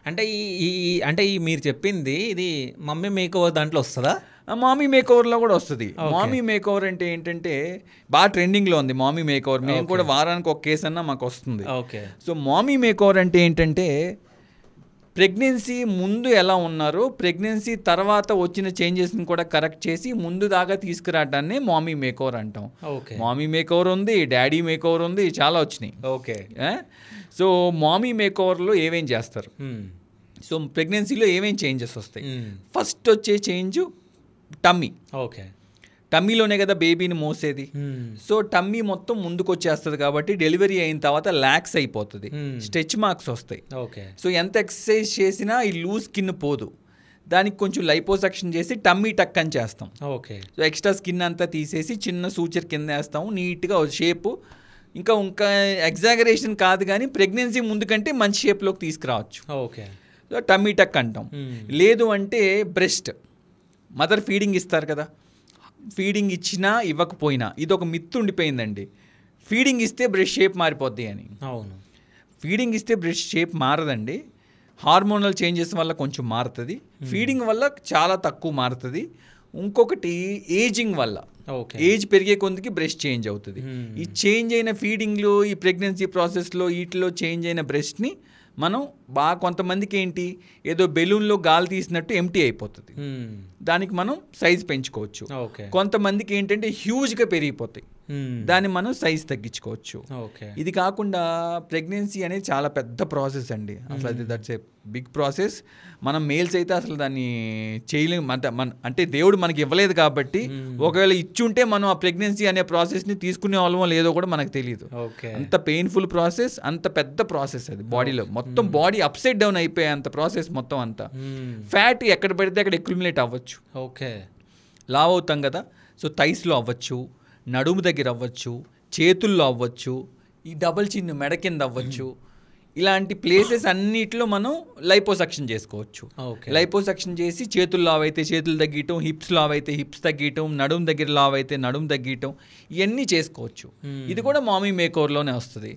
అంటే అంటే మీరు చెప్పింది ఇది మమ్మీ మేకోవర్ దాంట్లో వస్తుందా? మామీ మేకోవర్లో కూడా వస్తుంది. మామీ మేకోవర్ అంటే ఏంటంటే బాగా ట్రెండింగ్లో ఉంది మామీ మేకోవర్. మేము కూడా వారానికి ఒక కేసు అన్నా మాకు వస్తుంది. ఓకే. సో మామీ మేకోవర్ అంటే ఏంటంటే ప్రెగ్నెన్సీ ముందు ఎలా ఉన్నారో ప్రెగ్నెన్సీ తర్వాత వచ్చిన చేంజెస్ని కూడా కరెక్ట్ చేసి ముందు దాకా తీసుకురావడాన్ని మామీ మేకోవర్ అంటాం. మామీ మేకోవర్ ఉంది, డాడీ మేకోవర్ ఉంది, చాలా వచ్చినాయి. ఓకే. సో మామీ మేకోవర్లో ఏమేం చేస్తారు, సో ప్రెగ్నెన్సీలో ఏమేం చేంజెస్ వస్తాయి? ఫస్ట్ వచ్చే చేంజ్ టమ్మీ. ఓకే. టమ్మీలోనే కదా బేబీని మోసేది. సో టమ్మీ మొత్తం ముందుకు వచ్చేస్తుంది కాబట్టి డెలివరీ అయిన తర్వాత ల్యాక్స్ అయిపోతుంది, స్ట్రెచ్ మార్క్స్ వస్తాయి. ఓకే. సో ఎంత ఎక్సర్సైజ్ చేసినా ఈ లూజ్ స్కిన్ పోదు. దానికి కొంచెం లైపోసక్షన్ చేసి టమ్మీ టక్ అని చేస్తాం. ఓకే. సో ఎక్స్ట్రా స్కిన్ అంతా తీసేసి చిన్న సూచర్ కింద వేస్తాము, నీట్గా షేపు ఇంకా ఎగ్జాగరేషన్ కాదు కానీ ప్రెగ్నెన్సీ ముందు కంటే మంచి షేప్లోకి తీసుకురావచ్చు. ఓకే. సో టమ్మీ టక్ అంటాం. లేదు అంటే బ్రెస్ట్, మదర్ ఫీడింగ్ ఇస్తారు కదా, ఫీడింగ్ ఇచ్చినా ఇవ్వకపోయినా ఇది ఒక మిత్ ఉండిపోయిందండి, ఫీడింగ్ ఇస్తే బ్రెస్ట్ షేప్ మారిపోద్ది అని. అవును. ఫీడింగ్ ఇస్తే బ్రెస్ట్ షేప్ మారదండి. హార్మోనల్ చేంజెస్ వల్ల కొంచెం మారుతుంది, ఫీడింగ్ వల్ల చాలా తక్కువ మారుతుంది. ఇంకొకటి ఏజింగ్ వల్ల, ఏజ్ పెరిగే కొందికి బ్రెస్ట్ చేంజ్ అవుతుంది. ఈ చేంజ్ అయిన ఫీడింగ్లో ఈ ప్రెగ్నెన్సీ ప్రాసెస్లో వీటిలో చేంజ్ అయిన బ్రెస్ట్ని మనం బాగా కొంతమందికి ఏంటి ఏదో బెలూన్లో గాలి తీసినట్టు ఎంటీ అయిపోతుంది, దానికి మనం సైజ్ పెంచుకోవచ్చు. కొంతమందికి ఏంటంటే హ్యూజ్గా పెరిగిపోతాయి, దాన్ని మనం సైజ్ తగ్గించుకోవచ్చు. ఇది కాకుండా ప్రెగ్నెన్సీ అనేది చాలా పెద్ద ప్రాసెస్ అండి. అసలు అది దట్స్ ఏ బిగ్ ప్రాసెస్. మనం మేల్స్ అయితే అసలు దాన్ని చేయలేము. అంటే దేవుడు మనకి ఇవ్వలేదు కాబట్టి, ఒకవేళ ఇచ్చుంటే మనం ఆ ప్రెగ్నెన్సీ అనే ప్రాసెస్ని తీసుకునే వాళ్ళమో లేదో కూడా మనకు తెలియదు. అంత పెయిన్ఫుల్ ప్రాసెస్, అంత పెద్ద ప్రాసెస్ అది. బాడీలో మొత్తం బాడీ అప్సైడ్ డౌన్ అయిపోయే అంత ప్రాసెస్ మొత్తం అంతా. ఫ్యాట్ ఎక్కడ పడితే అక్కడ ఎక్యుములేట్ అవ్వచ్చు. ఓకే. లావ్ అవుతాం కదా, సో థైస్లో అవ్వచ్చు, నడుము దగ్గర అవ్వచ్చు, చేతుల్లో అవ్వచ్చు, ఈ డబల్ చిన్ మెడ కింద అవ్వచ్చు. ఇలాంటి ప్లేసెస్ అన్నిటిలో మనం లైపోసక్షన్ చేసుకోవచ్చు. లైపోసక్షన్ చేసి చేతులు లావ్ అయితే చేతులు తగ్గియటం, హిప్స్ లావ్ అయితే హిప్స్ తగ్గియటం, నడుము దగ్గర లావ్ అయితే నడుము తగ్గియటం, ఇవన్నీ చేసుకోవచ్చు. ఇది కూడా మామీ మేకోవర్లోనే వస్తుంది.